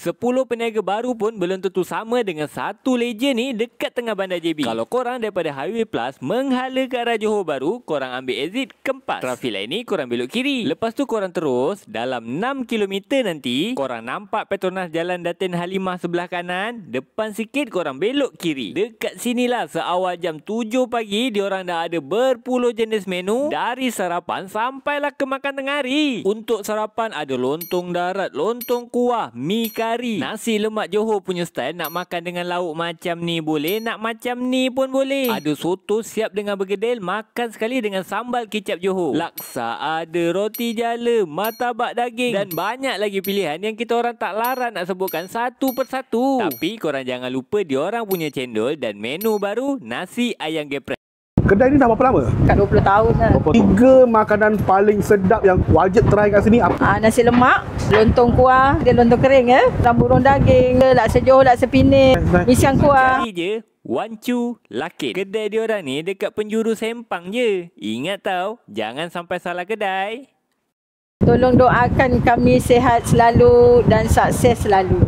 10 peniaga baru pun belum tentu sama dengan satu legend ni dekat tengah bandar JB. Kalau korang daripada Highway Plus menghala ke arah Johor Bahru, korang ambil exit Kempas. Traffic light ni korang belok kiri. Lepas tu korang terus dalam 6 km nanti, korang nampak Petronas Jalan Datin Halimah sebelah kanan. Depan sikit korang belok kiri. Dekat sinilah seawal jam 7 pagi diorang dah ada berpuluh jenis menu dari sarapan sampailah ke makan tengah hari. Untuk sarapan ada lontong darat, lontong kuah, mi kari, nasi lemak Johor punya style. Nak makan dengan lauk macam ni boleh, nak macam ni pun boleh. Ada soto siap dengan bergedel, makan sekali dengan sambal kicap Johor. Laksa ada, roti jala, martabak daging dan banyak lagi pilihan yang kita orang tak larat nak sebutkan satu persatu. Tapi korang jangan lupa diorang punya cendol dan menu baru nasi ayam geprek. Kedai ni dah berapa lama? Kat 20 tahun dah. 3 makanan paling sedap yang wajib try kat sini apa? Nasi lemak, lontong kuah, dia lontong kering burung daging, laksa Johor, laksa Penang, mi siang kuah. Cari je Wan Chu Lakin. Kedai diorang ni dekat penjuru Sempang je. Ingat tau, jangan sampai salah kedai. Tolong doakan kami sihat selalu dan sukses selalu.